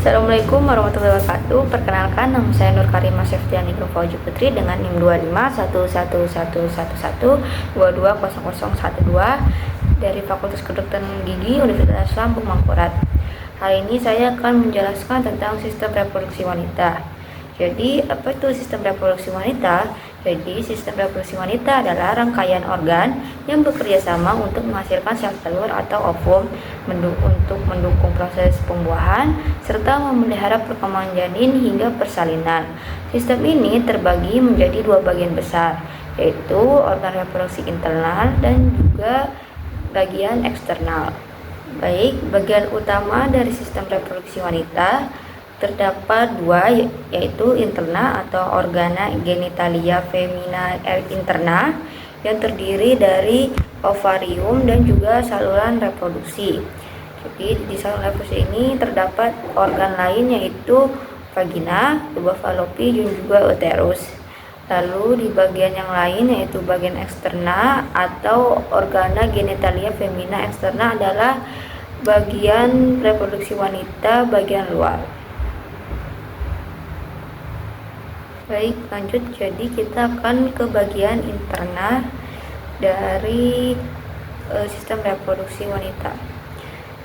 Assalamualaikum warahmatullahi wabarakatuh. Perkenalkan, nama saya Nur Karimah Septiani Fauzi Putri dengan NIM 25111112200012 dari Fakultas Kedokteran Gigi Universitas Lampung Mangkurat. Hari ini saya akan menjelaskan tentang sistem reproduksi wanita. Jadi, apa itu sistem reproduksi wanita? Jadi, sistem reproduksi wanita adalah rangkaian organ yang bekerja sama untuk menghasilkan sel telur atau ovum untuk mendukung proses pembuahan serta memelihara perkembangan janin hingga persalinan. Sistem ini terbagi menjadi dua bagian besar, yaitu organ reproduksi internal dan juga bagian eksternal. Baik, bagian utama dari sistem reproduksi wanita terdapat dua, yaitu interna atau organa genitalia femina interna yang terdiri dari ovarium dan juga saluran reproduksi. Jadi di saluran reproduksi ini terdapat organ lain yaitu vagina, tuba falopi dan juga uterus. Lalu di bagian yang lain yaitu bagian eksterna atau organa genitalia femina eksterna adalah bagian reproduksi wanita bagian luar. Baik, lanjut. Jadi kita akan ke bagian interna dari sistem reproduksi wanita.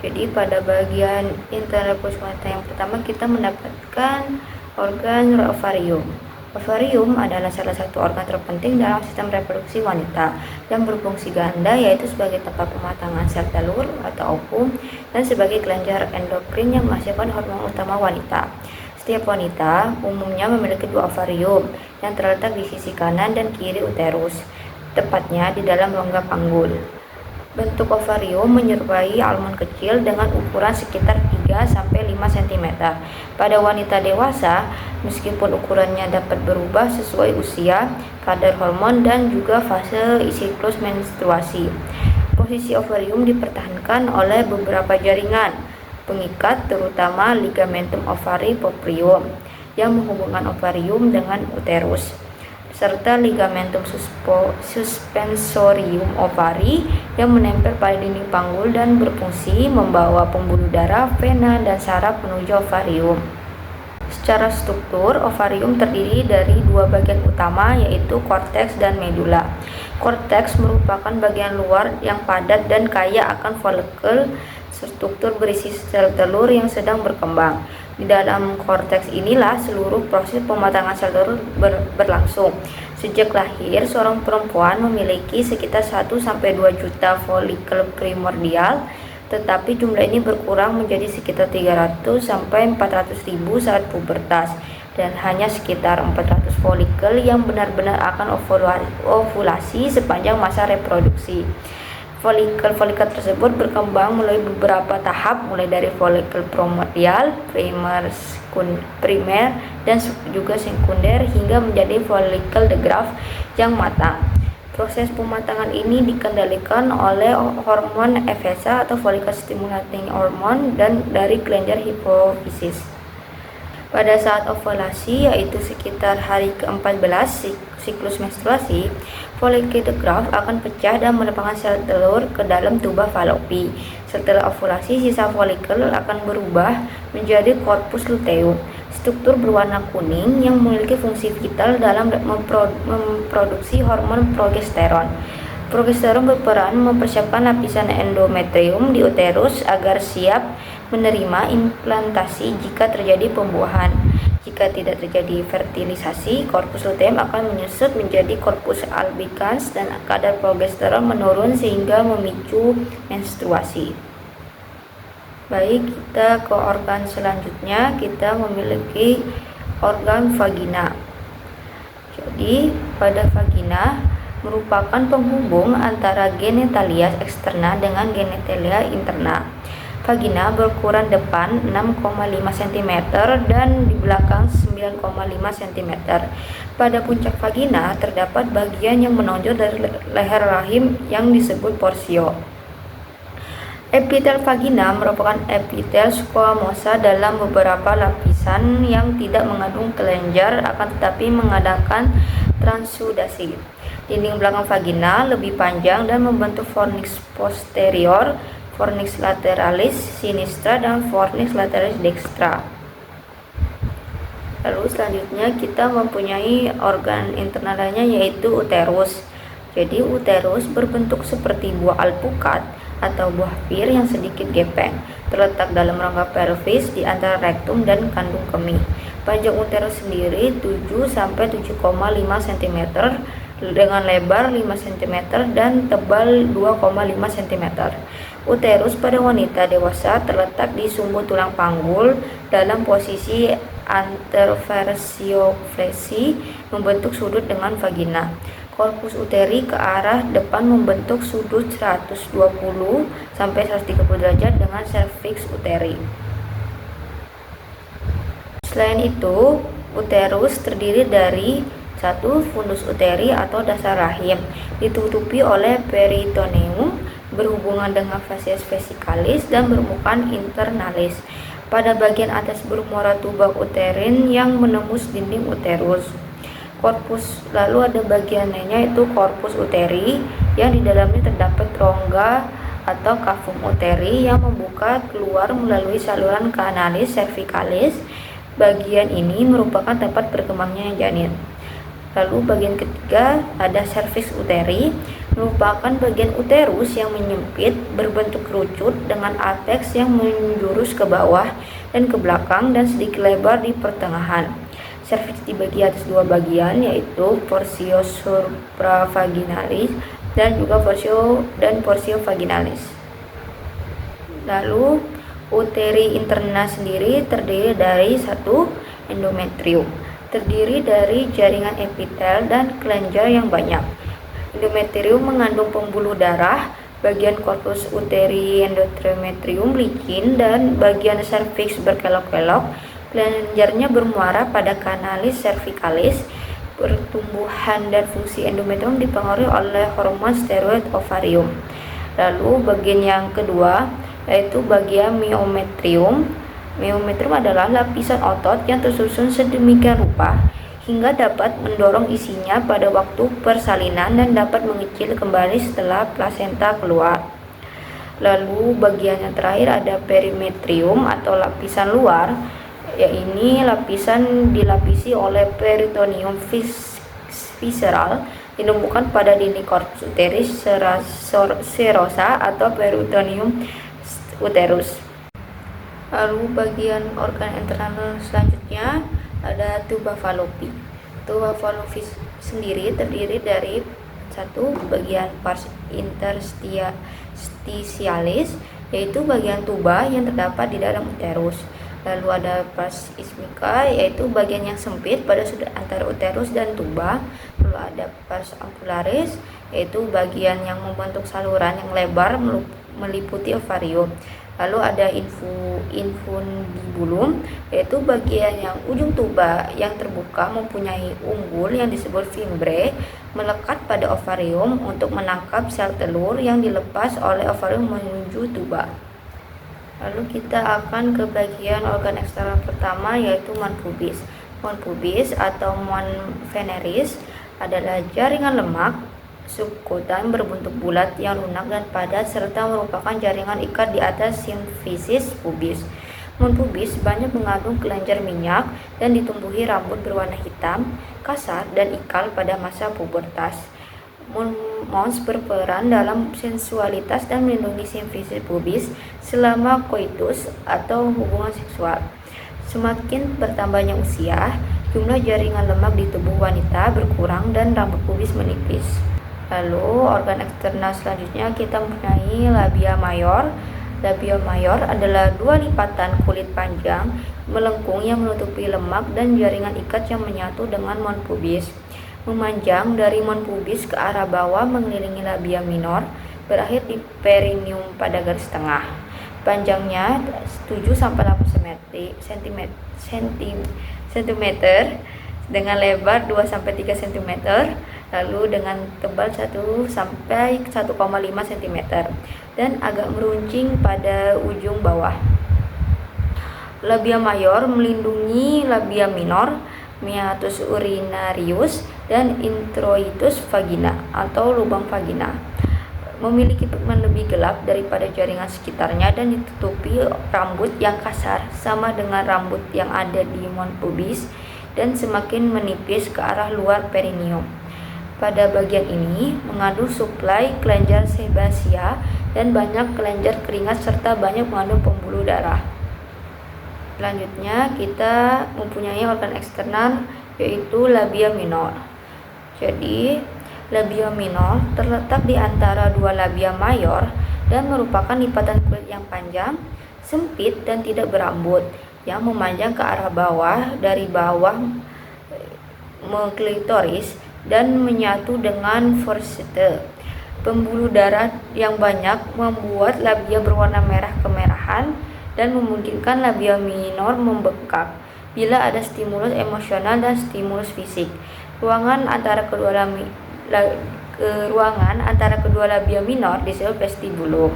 Jadi pada bagian interna reproduksi wanita yang pertama kita mendapatkan organ ovarium. Ovarium adalah salah satu organ terpenting dalam sistem reproduksi wanita yang berfungsi ganda, yaitu sebagai tempat pematangan sel telur atau ovum dan sebagai kelenjar endokrin yang menghasilkan hormon utama wanita. Setiap wanita umumnya memiliki dua ovarium yang terletak di sisi kanan dan kiri uterus, tepatnya di dalam rongga panggul. Bentuk ovarium menyerupai almond kecil dengan ukuran sekitar 3-5 cm. Pada wanita dewasa, meskipun ukurannya dapat berubah sesuai usia, kadar hormon, dan juga fase siklus menstruasi. Posisi ovarium dipertahankan oleh beberapa jaringan pengikat, terutama ligamentum ovari poprium yang menghubungkan ovarium dengan uterus, serta ligamentum suspensorium ovari yang menempel pada dinding panggul dan berfungsi membawa pembuluh darah, vena, dan saraf menuju ovarium. Secara struktur, ovarium terdiri dari dua bagian utama, yaitu korteks dan medula. Korteks merupakan bagian luar yang padat dan kaya akan folikel. Struktur berisi sel telur yang sedang berkembang. Di dalam korteks inilah seluruh proses pematangan sel telur berlangsung. Sejak lahir, seorang perempuan memiliki sekitar 1-2 juta folikel primordial, tetapi jumlah ini berkurang menjadi sekitar 300-400 ribu saat pubertas, dan hanya sekitar 400 folikel yang benar-benar akan ovulasi sepanjang masa reproduksi. Folikel tersebut berkembang melalui beberapa tahap, mulai dari folikel primordial, primer, dan juga sekunder hingga menjadi folikel de Graaff yang matang. Proses pematangan ini dikendalikan oleh hormon FSH atau follicle stimulating hormone dan dari kelenjar hipofisis. Pada saat ovulasi, yaitu sekitar hari ke-14 siklus menstruasi, folikel de Graaff akan pecah dan melepaskan sel telur ke dalam tuba falopi. Setelah ovulasi, sisa folikel akan berubah menjadi korpus luteum, struktur berwarna kuning yang memiliki fungsi vital dalam memproduksi hormon progesteron. Progesteron berperan mempersiapkan lapisan endometrium di uterus agar siap menerima implantasi jika terjadi pembuahan. Jika tidak terjadi fertilisasi, korpus luteum akan menyusut menjadi korpus albicans dan kadar progesteron menurun sehingga memicu menstruasi. Baik, kita ke organ selanjutnya. Kita memiliki organ vagina. Jadi, pada vagina merupakan penghubung antara genitalia eksterna dengan genitalia interna. Vagina berukuran depan 6,5 cm dan di belakang 9,5 cm. Pada puncak vagina terdapat bagian yang menonjol dari leher rahim yang disebut porsio. Epitel vagina merupakan epitel squamosa dalam beberapa lapisan yang tidak mengandung kelenjar akan tetapi mengadakan transudasi. Dinding belakang vagina lebih panjang dan membentuk fornix posterior, fornix lateralis sinistra, dan fornix lateralis dextra. Lalu selanjutnya kita mempunyai organ internal lainnya yaitu uterus. Jadi uterus berbentuk seperti buah alpukat atau buah pir yang sedikit gepeng, terletak dalam rongga pelvis di antara rektum dan kandung kemih. Panjang uterus sendiri 7 sampai 7,5 cm dengan lebar 5 cm dan tebal 2,5 cm. Uterus pada wanita dewasa terletak di sumbu tulang panggul dalam posisi anterversioflexi membentuk sudut dengan vagina. Korpus uteri ke arah depan membentuk sudut 120 sampai 130 derajat dengan serviks uteri. Selain itu, uterus terdiri dari satu fundus uteri atau dasar rahim, ditutupi oleh peritoneum, berhubungan dengan facies vesicalis dan bermukaan internalis. Pada bagian atas bermuara tuba uterin yang menembus dinding uterus. Korpus, lalu ada bagian lainnya yaitu korpus uteri yang di dalamnya terdapat rongga atau cavum uteri yang membuka keluar melalui saluran kanalis cervicalis. Bagian ini merupakan tempat berkembangnya janin. Lalu bagian ketiga ada cervix uteri, merupakan bagian uterus yang menyempit berbentuk kerucut dengan apeks yang menjurus ke bawah dan ke belakang dan sedikit lebar di pertengahan. Serviks dibagi atas dua bagian yaitu portio supravaginalis dan juga portio vaginalis. Lalu uteri interna sendiri terdiri dari satu endometrium, terdiri dari jaringan epitel dan kelenjar yang banyak. Endometrium mengandung pembuluh darah, bagian korpus uteri endometrium licin dan bagian serviks berkelok-kelok. Kelenjarnya bermuara pada kanalis cervicalis. Pertumbuhan dan fungsi endometrium dipengaruhi oleh hormon steroid ovarium. Lalu bagian yang kedua yaitu bagian myometrium. Myometrium adalah lapisan otot yang tersusun sedemikian rupa hingga dapat mendorong isinya pada waktu persalinan dan dapat mengecil kembali setelah plasenta keluar. Lalu bagian yang terakhir ada perimetrium atau lapisan luar, yaitu lapisan dilapisi oleh peritoneum visceral ditemukan pada dinding korpus uterus serosa atau peritoneum uterus. Lalu bagian organ internal selanjutnya ada tuba fallopi. Tuba fallopi sendiri terdiri dari satu bagian pars interstitialis, yaitu bagian tuba yang terdapat di dalam uterus. Lalu ada pars ismica, yaitu bagian yang sempit pada sudut antara uterus dan tuba. Lalu ada pars ampularis, yaitu bagian yang membentuk saluran yang lebar meliputi ovarium. Lalu ada infundibulum, yaitu bagian yang ujung tuba yang terbuka mempunyai umbul yang disebut fimbre melekat pada ovarium untuk menangkap sel telur yang dilepas oleh ovarium menuju tuba. Lalu kita akan ke bagian organ eksternal pertama yaitu mon pubis. Mon pubis atau mon veneris adalah jaringan lemak subkutan berbentuk bulat yang lunak dan padat serta merupakan jaringan ikat di atas simfisis pubis. Mon pubis banyak mengandung kelenjar minyak dan ditumbuhi rambut berwarna hitam, kasar dan ikal pada masa pubertas. Mons berperan dalam sensualitas dan melindungi simfisis pubis selama koitus atau hubungan seksual. Semakin bertambahnya usia, jumlah jaringan lemak di tubuh wanita berkurang dan rambut pubis menipis. Lalu organ eksternal selanjutnya kita mempunyai labia mayor. Labia mayor adalah dua lipatan kulit panjang melengkung yang menutupi lemak dan jaringan ikat yang menyatu dengan mon pubis. Memanjang dari mon pubis ke arah bawah mengelilingi labia minor, berakhir di perineum pada garis tengah. Panjangnya 7-8 cm dengan lebar 2-3 cm, lalu dengan tebal 1-1,5 cm dan agak meruncing pada ujung bawah. Labia mayor melindungi labia minor, meatus urinarius, dan introitus vagina atau lubang vagina. Memiliki pigmen lebih gelap daripada jaringan sekitarnya dan ditutupi rambut yang kasar sama dengan rambut yang ada di mon pubis. dan semakin menipis ke arah luar perineum. Pada bagian ini mengandung suplai kelenjar sebasia dan banyak kelenjar keringat serta banyak mengandung pembuluh darah. Selanjutnya kita mempunyai organ eksternal yaitu labia minor. Jadi labia minor terletak di antara dua labia mayor dan merupakan lipatan kulit yang panjang, sempit dan tidak berambut yang memanjang ke arah bawah dari bawah klitoris dan menyatu dengan foresite. Pembuluh darah yang banyak membuat labia berwarna merah kemerahan dan memungkinkan labia minor membengkak bila ada stimulus emosional dan stimulus fisik. Ruangan antara kedua labia minor disebut vestibulum.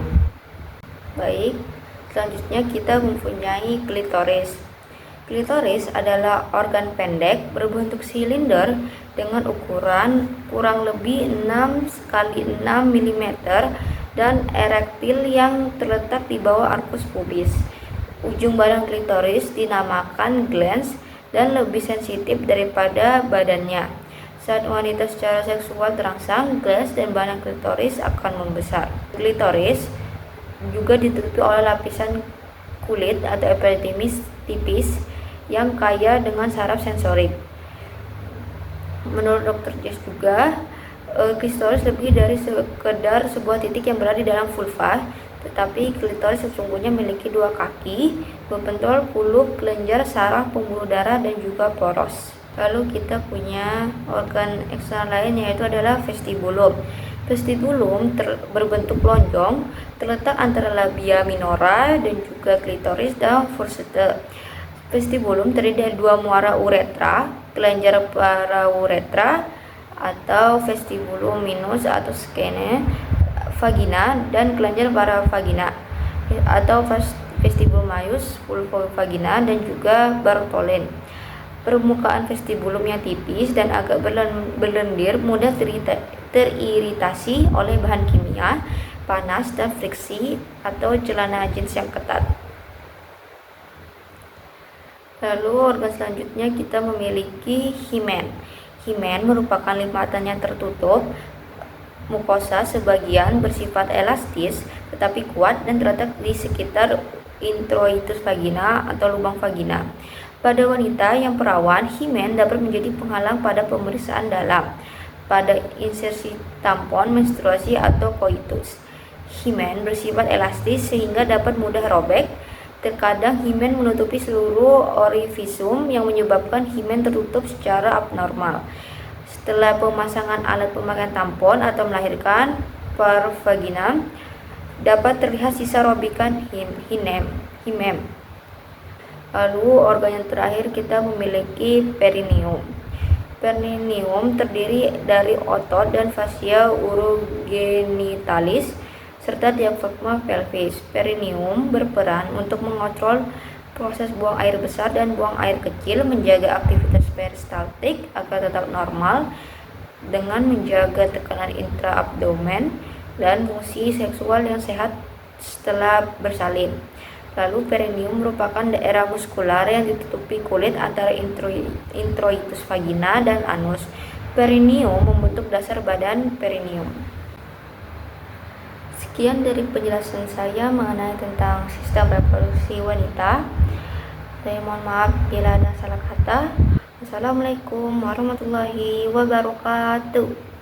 Baik, selanjutnya kita mempunyai klitoris. Klitoris adalah organ pendek berbentuk silinder dengan ukuran kurang lebih 6 x 6 mm dan erektil yang terletak di bawah arkus pubis. Ujung badan klitoris dinamakan glans dan lebih sensitif daripada badannya. Saat wanita secara seksual terangsang, glans dan badan klitoris akan membesar. Klitoris juga ditutupi oleh lapisan kulit atau epidermis tipis yang kaya dengan saraf sensorik. Menurut Dr. Jess juga, klitoris lebih dari sekedar sebuah titik yang berada di dalam vulva, tetapi klitoris sesungguhnya memiliki dua kaki, berbentuk kuluk, kelenjar, saraf, pembuluh darah, dan juga poros. Lalu kita punya organ eksternal lain yaitu adalah vestibulum. Vestibulum berbentuk lonjong, terletak antara labia minora dan juga klitoris dan foresite. Vestibulum terdiri dari dua muara uretra, kelenjar parauretra atau vestibulum minus atau skene vagina dan kelenjar paravagina atau vestibulum maius, vulvovagina dan juga Bartholin. Permukaan vestibulum yang tipis dan agak berlendir mudah teriritasi oleh bahan kimia, panas dan friksi atau celana jeans yang ketat. Lalu organ selanjutnya kita memiliki himen. Himen merupakan lipatan yang tertutup mukosa sebagian bersifat elastis tetapi kuat dan terletak di sekitar introitus vagina atau lubang vagina. Pada wanita yang perawan, himen dapat menjadi penghalang pada pemeriksaan dalam, pada insersi tampon, menstruasi atau koitus. Himen bersifat elastis sehingga dapat mudah robek. Terkadang himen menutupi seluruh orivisum yang menyebabkan himen tertutup secara abnormal. Setelah pemasangan alat pemakaian tampon atau melahirkan per vagina, dapat terlihat sisa robekan himen. Lalu organ yang terakhir kita memiliki perineum. Perineum terdiri dari otot dan fascia urogenitalis serta diafragma pelvis. Perineum berperan untuk mengontrol proses buang air besar dan buang air kecil, menjaga aktivitas peristaltik agar tetap normal dengan menjaga tekanan intraabdomen dan fungsi seksual yang sehat setelah bersalin. Lalu perineum merupakan daerah muskular yang ditutupi kulit antara introitus vagina dan anus. Perineum membentuk dasar badan perineum. Sekian dari penjelasan saya mengenai tentang sistem reproduksi wanita. Saya mohon maaf bila ada salah kata. Wassalamualaikum warahmatullahi wabarakatuh.